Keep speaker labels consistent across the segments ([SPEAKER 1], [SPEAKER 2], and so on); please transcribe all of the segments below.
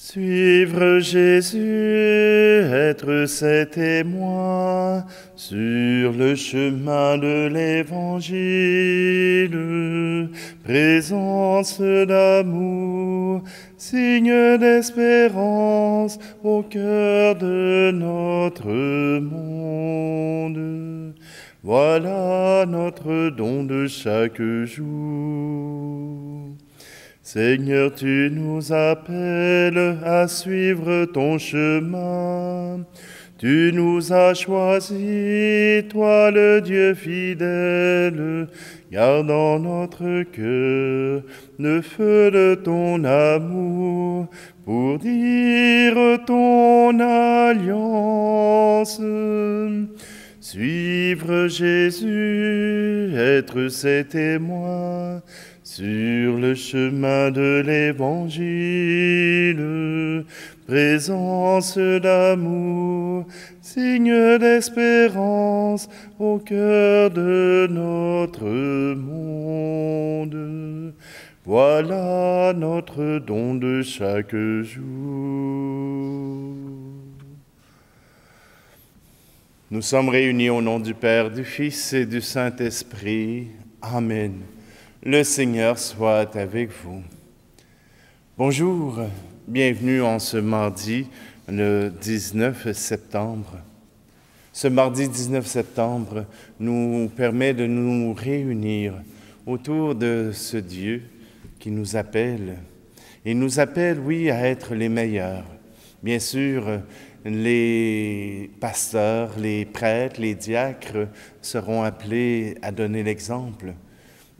[SPEAKER 1] Suivre Jésus, être ses témoins sur le chemin de l'Évangile, présence d'amour, signe d'espérance au cœur de notre monde. Voilà notre don de chaque jour. Seigneur, tu nous appelles à suivre ton chemin. Tu nous as choisis, toi le Dieu fidèle, garde en notre cœur le feu de ton amour pour dire ton alliance. Suivre Jésus, être ses témoins, sur le chemin de l'Évangile, présence d'amour, signe d'espérance au cœur de notre monde. Voilà notre don de chaque jour. Nous sommes réunis au nom du Père, du Fils et du Saint-Esprit. Amen. Le Seigneur soit avec vous. Bonjour, bienvenue en ce mardi, le 19 septembre. Ce mardi 19 septembre nous permet de nous réunir autour de ce Dieu qui nous appelle. Il nous appelle, oui, à être les meilleurs. Bien sûr, les pasteurs, les prêtres, les diacres seront appelés à donner l'exemple.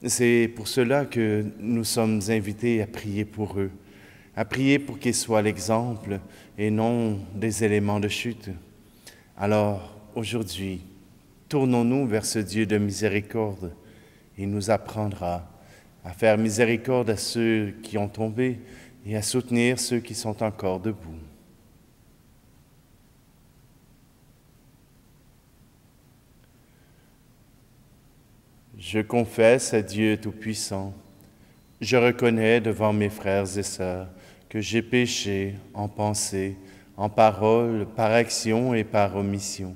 [SPEAKER 1] C'est pour cela que nous sommes invités à prier pour eux, à prier pour qu'ils soient l'exemple et non des éléments de chute. Alors, aujourd'hui, tournons-nous vers ce Dieu de miséricorde. Il nous apprendra à faire miséricorde à ceux qui ont tombé et à soutenir ceux qui sont encore debout. Je confesse à Dieu Tout-Puissant, je reconnais devant mes frères et sœurs que j'ai péché en pensée, en parole, par action et par omission.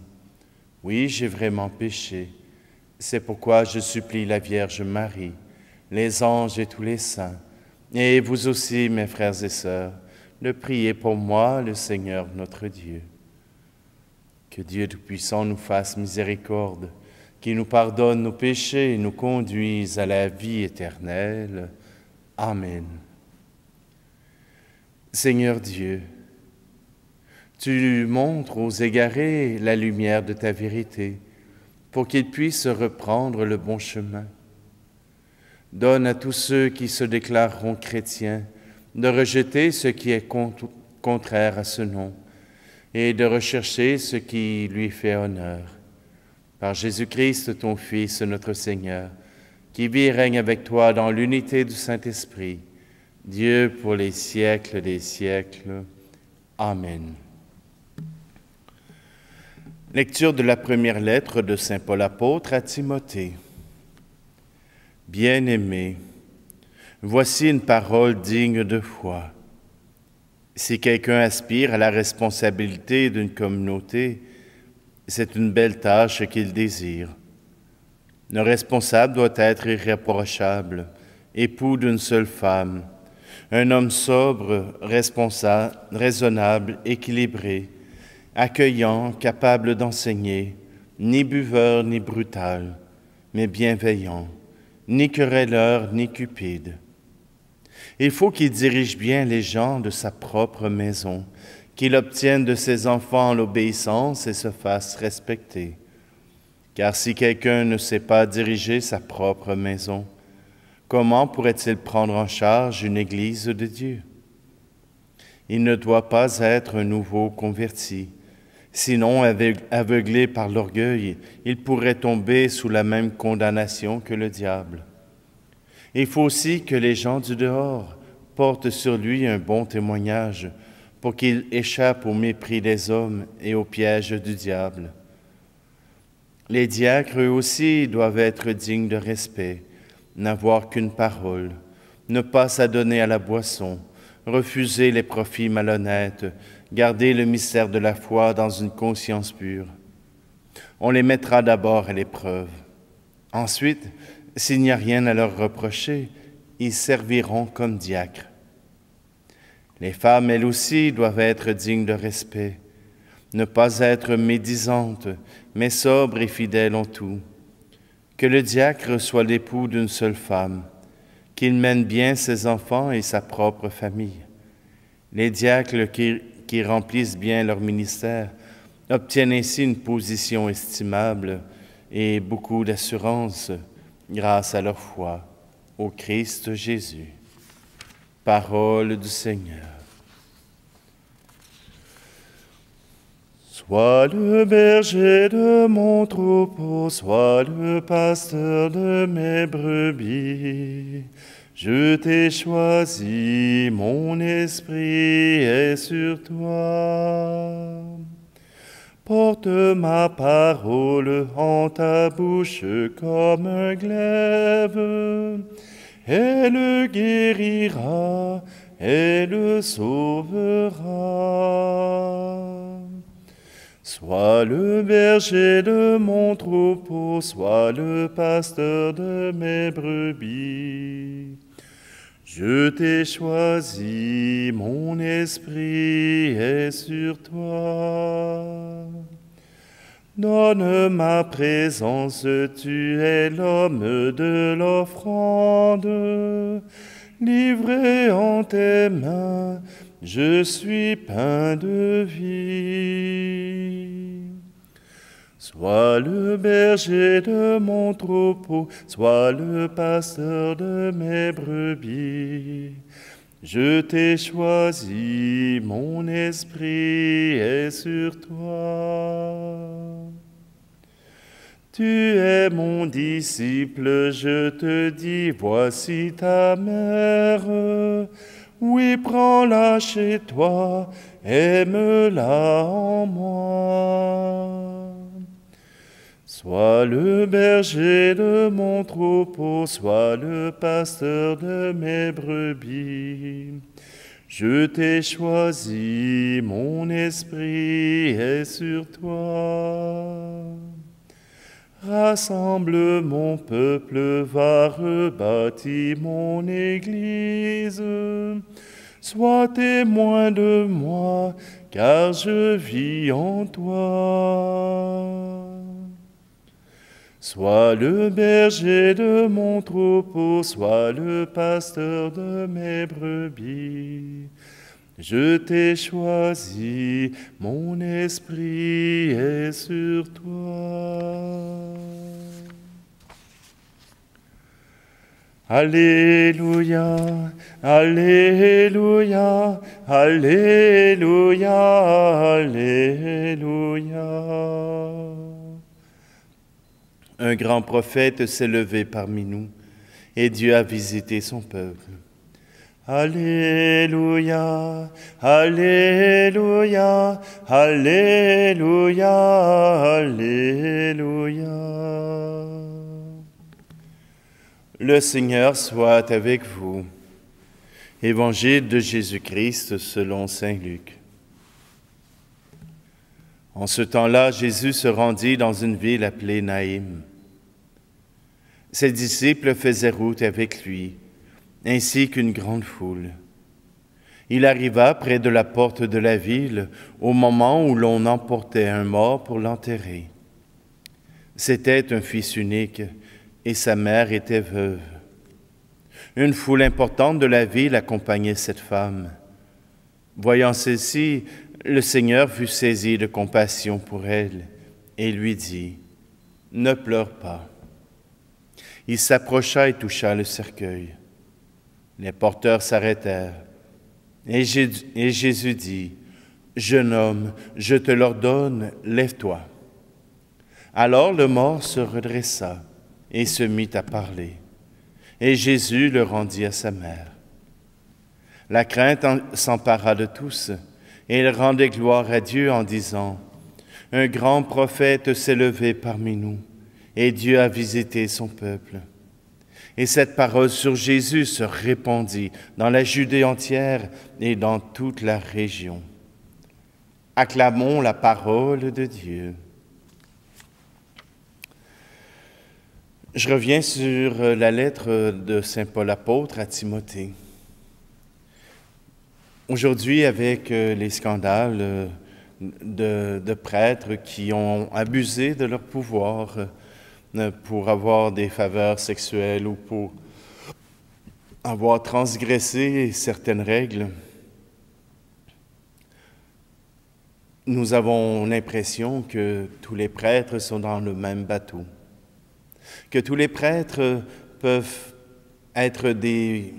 [SPEAKER 1] Oui, j'ai vraiment péché. C'est pourquoi je supplie la Vierge Marie, les anges et tous les saints, et vous aussi, mes frères et sœurs, de prier pour moi, le Seigneur notre Dieu. Que Dieu Tout-Puissant nous fasse miséricorde, qui nous pardonne nos péchés et nous conduise à la vie éternelle. Amen. Seigneur Dieu, tu montres aux égarés la lumière de ta vérité pour qu'ils puissent reprendre le bon chemin. Donne à tous ceux qui se déclareront chrétiens de rejeter ce qui est contraire à ce nom et de rechercher ce qui lui fait honneur. Par Jésus-Christ, ton Fils, notre Seigneur, qui vit et règne avec toi dans l'unité du Saint-Esprit, Dieu pour les siècles des siècles. Amen. Lecture de la première lettre de Saint Paul apôtre à Timothée. Bien-aimés, voici une parole digne de foi. Si quelqu'un aspire à la responsabilité d'une communauté, c'est une belle tâche qu'il désire. Le responsable doit être irréprochable, époux d'une seule femme, un homme sobre, responsable, raisonnable, équilibré, accueillant, capable d'enseigner, ni buveur ni brutal, mais bienveillant, ni querelleur ni cupide. Il faut qu'il dirige bien les gens de sa propre maison, qu'il obtienne de ses enfants l'obéissance et se fasse respecter. Car si quelqu'un ne sait pas diriger sa propre maison, comment pourrait-il prendre en charge une église de Dieu? Il ne doit pas être un nouveau converti, sinon aveuglé par l'orgueil, il pourrait tomber sous la même condamnation que le diable. Il faut aussi que les gens du dehors portent sur lui un bon témoignage, pour qu'il échappe au mépris des hommes et au piège du diable. Les diacres, eux aussi, doivent être dignes de respect, n'avoir qu'une parole, ne pas s'adonner à la boisson, refuser les profits malhonnêtes, garder le mystère de la foi dans une conscience pure. On les mettra d'abord à l'épreuve. Ensuite, s'il n'y a rien à leur reprocher, ils serviront comme diacres. Les femmes, elles aussi, doivent être dignes de respect, ne pas être médisantes, mais sobres et fidèles en tout. Que le diacre soit l'époux d'une seule femme, qu'il mène bien ses enfants et sa propre famille. Les diacres qui remplissent bien leur ministère obtiennent ainsi une position estimable et beaucoup d'assurance grâce à leur foi au Christ Jésus. Parole du Seigneur. Sois le berger de mon troupeau, sois le pasteur de mes brebis. Je t'ai choisi, mon esprit est sur toi. Porte ma parole en ta bouche comme un glaive. Elle guérira, elle sauvera. Sois le berger de mon troupeau, sois le pasteur de mes brebis. Je t'ai choisi, mon esprit est sur toi. Donne ma présence, tu es l'homme de l'offrande. Livré en tes mains, je suis pain de vie. Sois le berger de mon troupeau, sois le pasteur de mes brebis. Je t'ai choisi, mon esprit est sur toi. Tu es mon disciple, je te dis, voici ta mère. Oui, prends-la chez toi, aime-la en moi. Sois le berger de mon troupeau, sois le pasteur de mes brebis. Je t'ai choisi, mon esprit est sur toi. Rassemble mon peuple, va rebâtir mon Église. Sois témoin de moi, car je vis en toi. Sois le berger de mon troupeau, sois le pasteur de mes brebis. Je t'ai choisi, mon esprit est sur toi. Alléluia, Alléluia, Alléluia, Alléluia. Un grand prophète s'est levé parmi nous, et Dieu a visité son peuple. Alléluia, Alléluia, Alléluia, Alléluia. Le Seigneur soit avec vous. Évangile de Jésus-Christ selon saint Luc. En ce temps-là, Jésus se rendit dans une ville appelée Naïm. Ses disciples faisaient route avec lui, ainsi qu'une grande foule. Il arriva près de la porte de la ville au moment où l'on emportait un mort pour l'enterrer. C'était un fils unique et sa mère était veuve. Une foule importante de la ville accompagnait cette femme. Voyant celle-ci, le Seigneur fut saisi de compassion pour elle et lui dit, « Ne pleure pas. » Il s'approcha et toucha le cercueil. Les porteurs s'arrêtèrent et Jésus dit, « Jeune homme, je te l'ordonne, lève-toi. » Alors le mort se redressa et se mit à parler. Et Jésus le rendit à sa mère. La crainte s'empara de tous, et ils rendaient gloire à Dieu en disant, « Un grand prophète s'est levé parmi nous, et Dieu a visité son peuple. » Et cette parole sur Jésus se répandit dans la Judée entière et dans toute la région. Acclamons la parole de Dieu. Je reviens sur la lettre de saint Paul apôtre à Timothée. Aujourd'hui, avec les scandales de prêtres qui ont abusé de leur pouvoir pour avoir des faveurs sexuelles ou pour avoir transgressé certaines règles, nous avons l'impression que tous les prêtres sont dans le même bateau, que tous les prêtres peuvent être des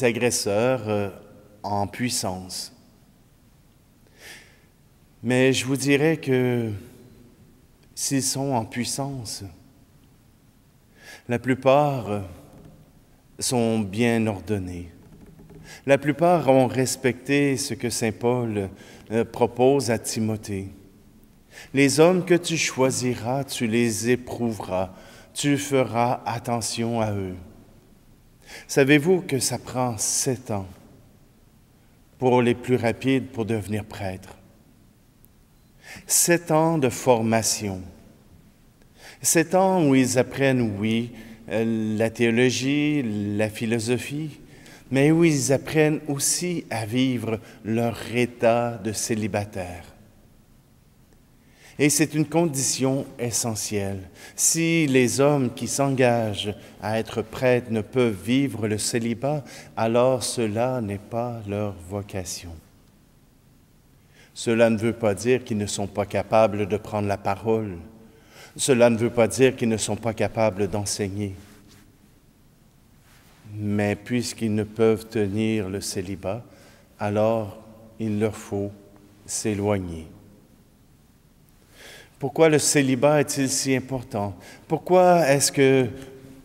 [SPEAKER 1] agresseurs en puissance. Mais je vous dirais que s'ils sont en puissance, la plupart sont bien ordonnés. La plupart ont respecté ce que saint Paul propose à Timothée. Les hommes que tu choisiras, tu les éprouveras, tu feras attention à eux. Savez-vous que ça prend 7 ans pour les plus rapides pour devenir prêtre? 7 ans de formation. 7 ans où ils apprennent, oui, la théologie, la philosophie, mais où ils apprennent aussi à vivre leur état de célibataire. Et c'est une condition essentielle. Si les hommes qui s'engagent à être prêtres ne peuvent vivre le célibat, alors cela n'est pas leur vocation. Cela ne veut pas dire qu'ils ne sont pas capables de prendre la parole. Cela ne veut pas dire qu'ils ne sont pas capables d'enseigner. Mais puisqu'ils ne peuvent tenir le célibat, alors il leur faut s'éloigner. Pourquoi le célibat est-il si important? Pourquoi est-ce que,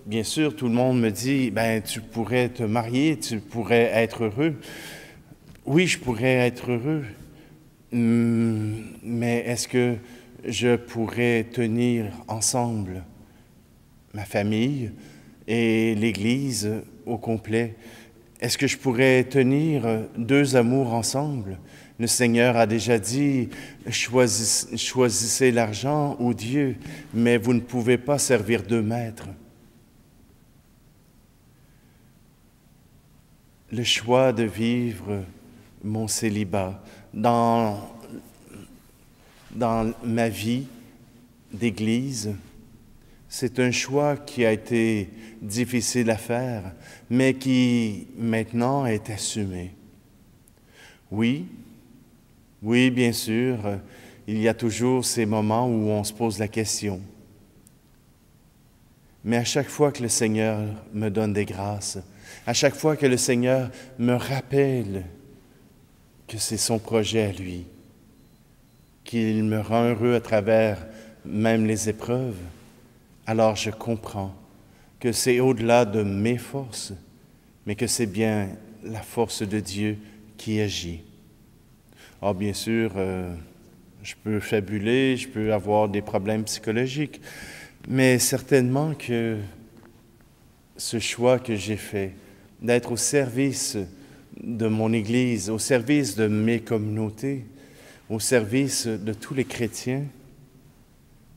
[SPEAKER 1] bien sûr, tout le monde me dit, tu pourrais te marier, tu pourrais être heureux. Oui, je pourrais être heureux, mais est-ce que je pourrais tenir ensemble ma famille et l'Église au complet? Est-ce que je pourrais tenir 2 amours ensemble? Le Seigneur a déjà dit, choisissez l'argent ou Dieu, mais vous ne pouvez pas servir 2 maîtres. Le choix de vivre mon célibat dans ma vie d'Église, c'est un choix qui a été difficile à faire, mais qui maintenant est assumé. Oui, bien sûr, il y a toujours ces moments où on se pose la question. Mais à chaque fois que le Seigneur me donne des grâces, à chaque fois que le Seigneur me rappelle que c'est son projet à lui, qu'il me rend heureux à travers même les épreuves, alors je comprends que c'est au-delà de mes forces, mais que c'est bien la force de Dieu qui agit. Ah, bien sûr, je peux fabuler, je peux avoir des problèmes psychologiques, mais certainement que ce choix que j'ai fait d'être au service de mon Église, au service de mes communautés, au service de tous les chrétiens,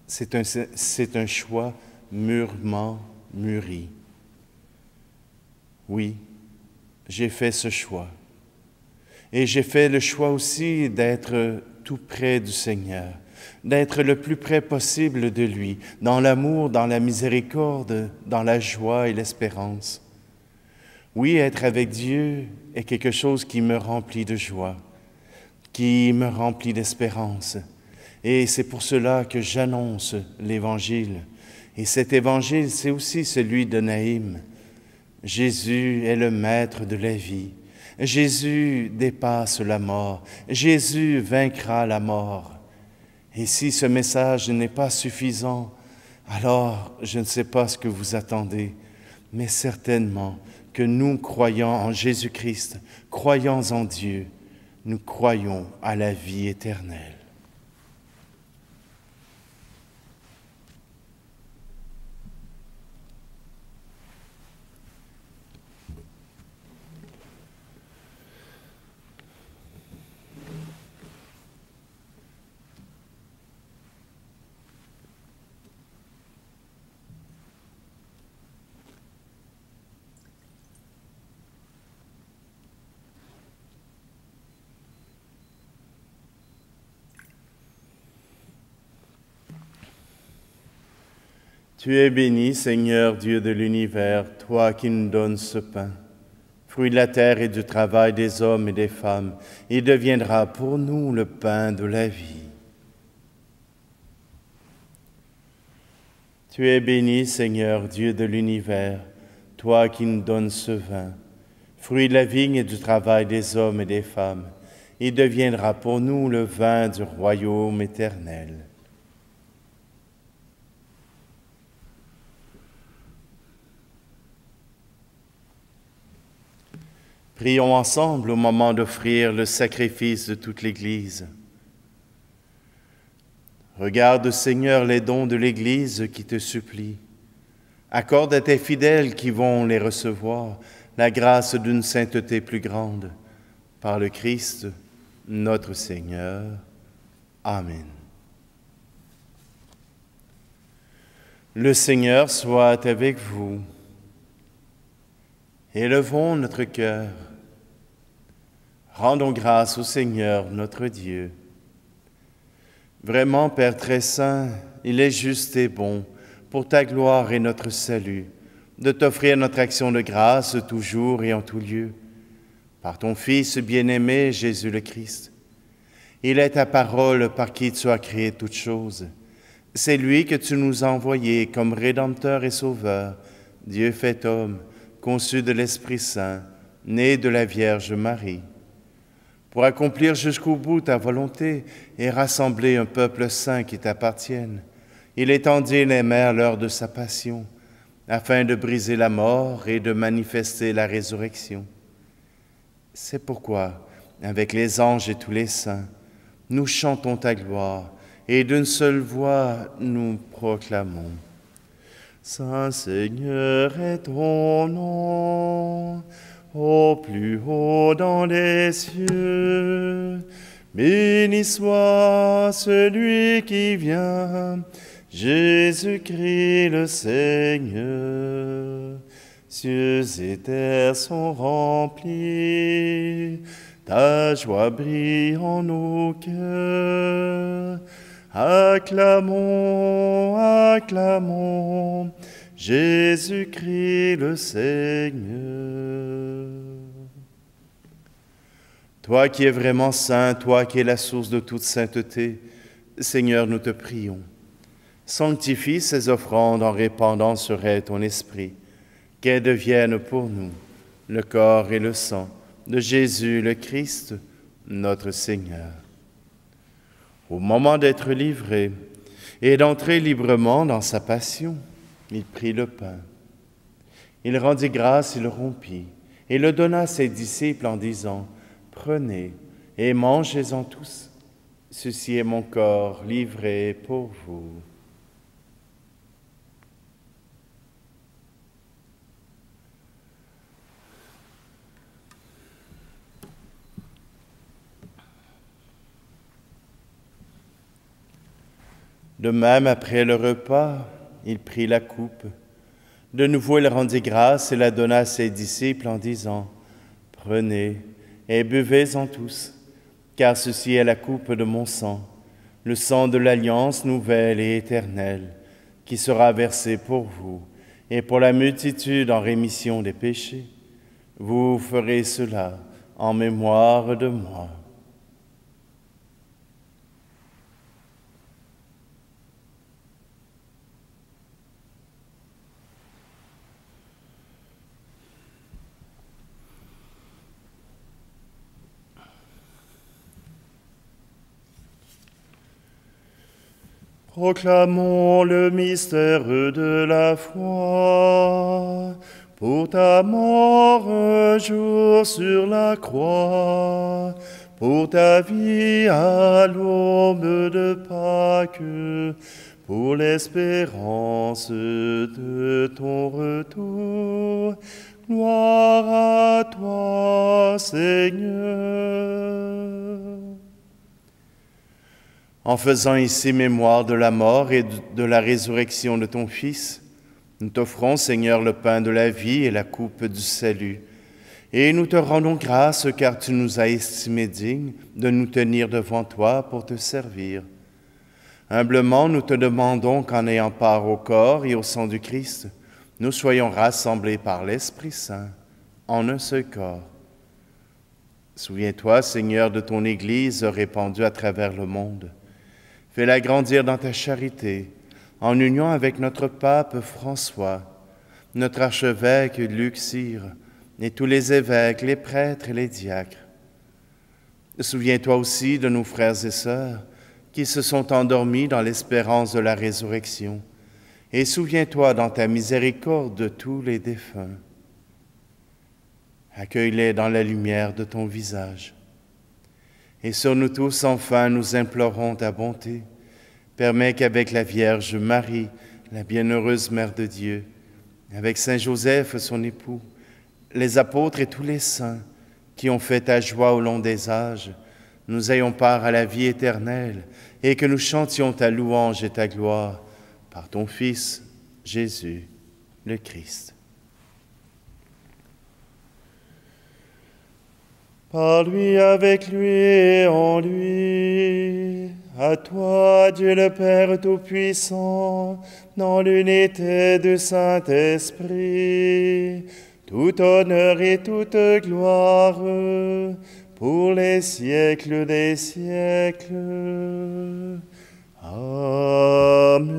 [SPEAKER 1] c'est un choix mûrement mûri. Oui, j'ai fait ce choix. Et j'ai fait le choix aussi d'être tout près du Seigneur, d'être le plus près possible de lui, dans l'amour, dans la miséricorde, dans la joie et l'espérance. Oui, être avec Dieu est quelque chose qui me remplit de joie, qui me remplit d'espérance. Et c'est pour cela que j'annonce l'Évangile. Et cet Évangile, c'est aussi celui de Naïm. Jésus est le maître de la vie. Jésus dépasse la mort. Jésus vaincra la mort. Et si ce message n'est pas suffisant, alors je ne sais pas ce que vous attendez, mais certainement que nous croyons en Jésus-Christ, croyons en Dieu, nous croyons à la vie éternelle. Tu es béni, Seigneur Dieu de l'univers, toi qui nous donnes ce pain. Fruit de la terre et du travail des hommes et des femmes, il deviendra pour nous le pain de la vie. Tu es béni, Seigneur Dieu de l'univers, toi qui nous donnes ce vin. Fruit de la vigne et du travail des hommes et des femmes, il deviendra pour nous le vin du royaume éternel. Prions ensemble au moment d'offrir le sacrifice de toute l'Église. Regarde, Seigneur, les dons de l'Église qui te supplient. Accorde à tes fidèles qui vont les recevoir la grâce d'une sainteté plus grande. Par le Christ, notre Seigneur. Amen. Le Seigneur soit avec vous. Élevons notre cœur. Rendons grâce au Seigneur, notre Dieu. Vraiment, Père très saint, il est juste et bon, pour ta gloire et notre salut, de t'offrir notre action de grâce toujours et en tout lieu. Par ton Fils bien-aimé, Jésus le Christ. Il est ta parole par qui tu as créé toutes choses. C'est lui que tu nous as envoyé comme Rédempteur et Sauveur, Dieu fait homme, conçu de l'Esprit Saint, né de la Vierge Marie. Pour accomplir jusqu'au bout ta volonté et rassembler un peuple saint qui t'appartienne, il étendit les mers l'heure de sa passion, afin de briser la mort et de manifester la résurrection. C'est pourquoi, avec les anges et tous les saints, nous chantons ta gloire et d'une seule voix nous proclamons. Saint Seigneur est ton nom, au plus haut dans les cieux. Béni soit celui qui vient, Jésus-Christ le Seigneur. Cieux et terre sont remplis, ta joie brille en nos cœurs. Acclamons, acclamons, Jésus-Christ le Seigneur. Toi qui es vraiment saint, toi qui es la source de toute sainteté, Seigneur, nous te prions. Sanctifie ces offrandes en répandant sur elles ton esprit, qu'elles deviennent pour nous le corps et le sang de Jésus le Christ, notre Seigneur. Au moment d'être livré et d'entrer librement dans sa passion, il prit le pain. Il rendit grâce et le rompit, et le donna à ses disciples en disant, « Prenez et mangez-en tous. Ceci est mon corps livré pour vous. » De même, après le repas, il prit la coupe. De nouveau, il rendit grâce et la donna à ses disciples en disant, « Prenez et buvez-en tous, car ceci est la coupe de mon sang, le sang de l'alliance nouvelle et éternelle, qui sera versé pour vous et pour la multitude en rémission des péchés. Vous ferez cela en mémoire de moi. » Proclamons le mystère de la foi. Pour ta mort un jour sur la croix, pour ta vie à l'aube de Pâques, pour l'espérance de ton retour. Gloire à toi, Seigneur. En faisant ici mémoire de la mort et de la résurrection de ton Fils, nous t'offrons, Seigneur, le pain de la vie et la coupe du salut. Et nous te rendons grâce car tu nous as estimés dignes de nous tenir devant toi pour te servir. Humblement, nous te demandons qu'en ayant part au corps et au sang du Christ, nous soyons rassemblés par l'Esprit Saint en un seul corps. Souviens-toi, Seigneur, de ton Église répandue à travers le monde. Fais-la grandir dans ta charité, en union avec notre pape François, notre archevêque Luc Cyr, et tous les évêques, les prêtres et les diacres. Souviens-toi aussi de nos frères et sœurs qui se sont endormis dans l'espérance de la résurrection, et souviens-toi dans ta miséricorde de tous les défunts. Accueille-les dans la lumière de ton visage. Et sur nous tous, enfin, nous implorons ta bonté. Permets qu'avec la Vierge Marie, la bienheureuse Mère de Dieu, avec Saint Joseph, son époux, les apôtres et tous les saints qui ont fait ta joie au long des âges, nous ayons part à la vie éternelle et que nous chantions ta louange et ta gloire par ton Fils, Jésus, le Christ. Par lui, avec lui et en lui, à toi, Dieu le Père Tout-Puissant, dans l'unité du Saint-Esprit, tout honneur et toute gloire, pour les siècles des siècles. Amen.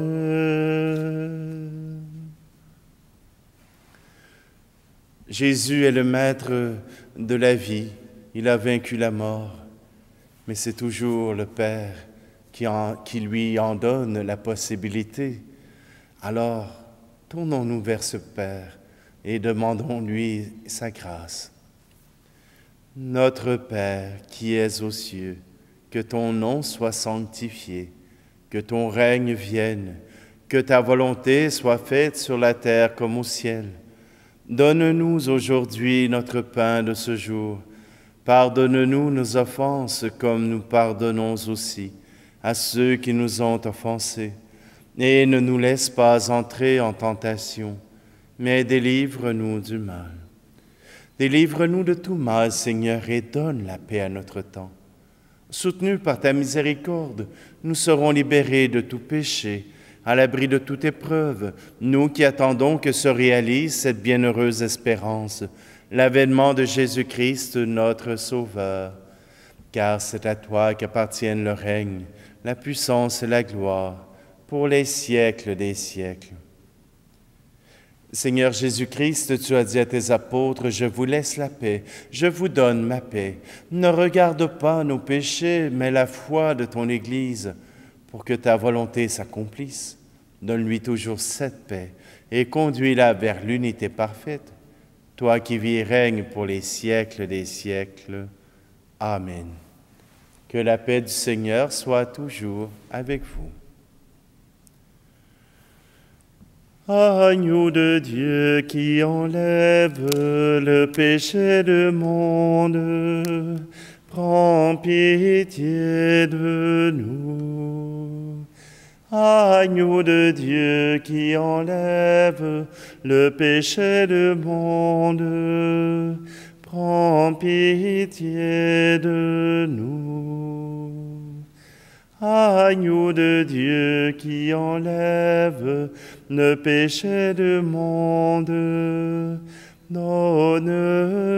[SPEAKER 1] Jésus est le maître de la vie. Il a vaincu la mort, mais c'est toujours le Père qui lui en donne la possibilité. Alors, tournons-nous vers ce Père et demandons-lui sa grâce. Notre Père qui es aux cieux, que ton nom soit sanctifié, que ton règne vienne, que ta volonté soit faite sur la terre comme au ciel. Donne-nous aujourd'hui notre pain de ce jour. Pardonne-nous nos offenses comme nous pardonnons aussi à ceux qui nous ont offensés. Et ne nous laisse pas entrer en tentation, mais délivre-nous du mal. Délivre-nous de tout mal, Seigneur, et donne la paix à notre temps. Soutenus par ta miséricorde, nous serons libérés de tout péché, à l'abri de toute épreuve, nous qui attendons que se réalise cette bienheureuse espérance, l'avènement de Jésus-Christ, notre Sauveur. Car c'est à toi qu'appartiennent le règne, la puissance et la gloire, pour les siècles des siècles. Seigneur Jésus-Christ, tu as dit à tes apôtres, « Je vous laisse la paix, je vous donne ma paix. Ne regarde pas nos péchés, mais la foi de ton Église, pour que ta volonté s'accomplisse. Donne-lui toujours cette paix et conduis-la vers l'unité parfaite. Toi qui vis et règnes pour les siècles des siècles. Amen. Que la paix du Seigneur soit toujours avec vous. Agneau de Dieu qui enlève le péché du monde, prends pitié de nous. Agneau de Dieu qui enlève le péché du monde, prends pitié de nous. Agneau de Dieu qui enlève le péché du monde, donne-nous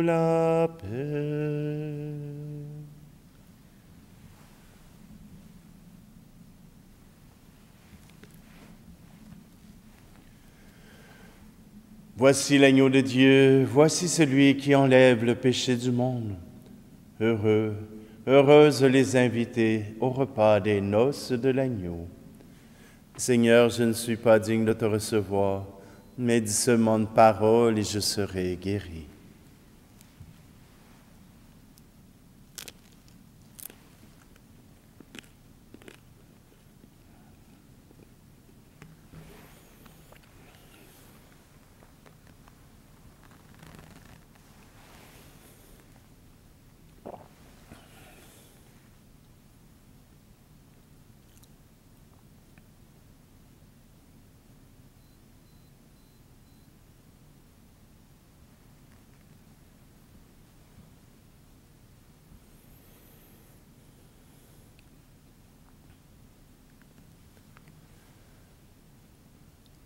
[SPEAKER 1] la paix. Voici l'agneau de Dieu, voici celui qui enlève le péché du monde. Heureux, heureuses les invités au repas des noces de l'agneau. Seigneur, je ne suis pas digne de te recevoir, mais dis seulement une parole et je serai guéri.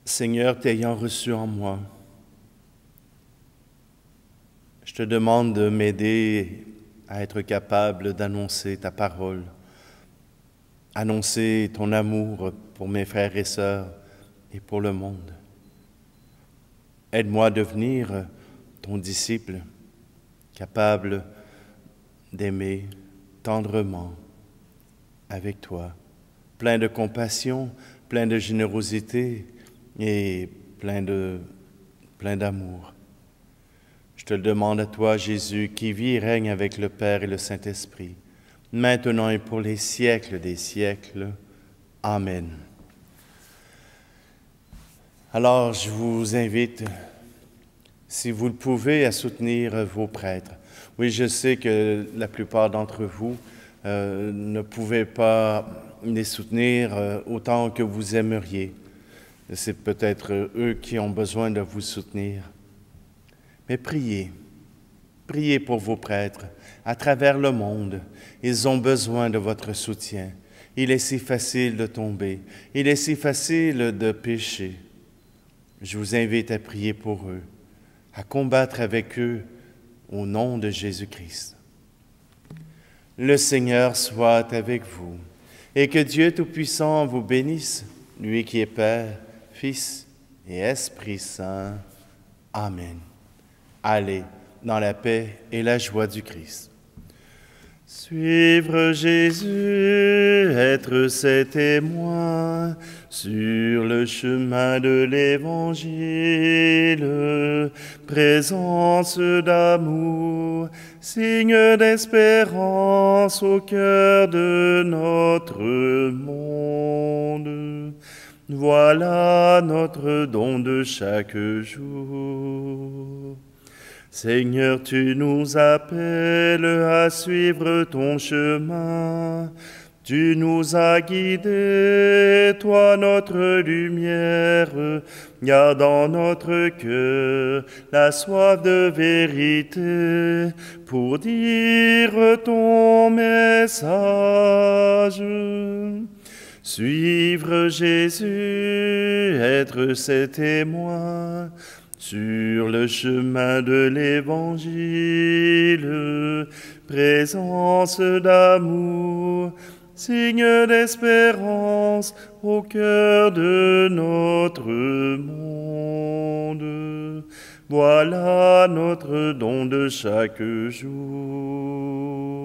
[SPEAKER 1] Seigneur, t'ayant reçu en moi, je te demande de m'aider à être capable d'annoncer ta parole, annoncer ton amour pour mes frères et sœurs et pour le monde. Aide-moi à devenir ton disciple, capable d'aimer tendrement avec toi, plein de compassion, plein de générosité et plein d'amour. Je te le demande à toi, Jésus, qui vit et règne avec le Père et le Saint-Esprit, maintenant et pour les siècles des siècles. Amen. Alors, je vous invite, si vous le pouvez, à soutenir vos prêtres. Oui, je sais que la plupart d'entre vous ne pouvaient pas les soutenir autant que vous aimeriez. C'est peut-être eux qui ont besoin de vous soutenir. Mais priez pour vos prêtres à travers le monde. Ils ont besoin de votre soutien. Il est si facile de tomber. Il est si facile de pécher. Je vous invite à prier pour eux, à combattre avec eux au nom de Jésus-Christ. Le Seigneur soit avec vous et que Dieu Tout-Puissant vous bénisse, lui qui est Père, Fils et Esprit Saint. Amen. Allez dans la paix et la joie du Christ. Suivre Jésus, être ses témoins sur le chemin de l'Évangile, présence d'amour, signe d'espérance au cœur de notre monde. Voilà notre don de chaque jour. Seigneur, tu nous appelles à suivre ton chemin. Tu nous as guidés, toi notre lumière, garde en notre cœur la soif de vérité pour dire ton message. Suivre Jésus, être ses témoins, sur le chemin de l'Évangile, présence d'amour, signe d'espérance au cœur de notre monde. Voilà notre don de chaque jour.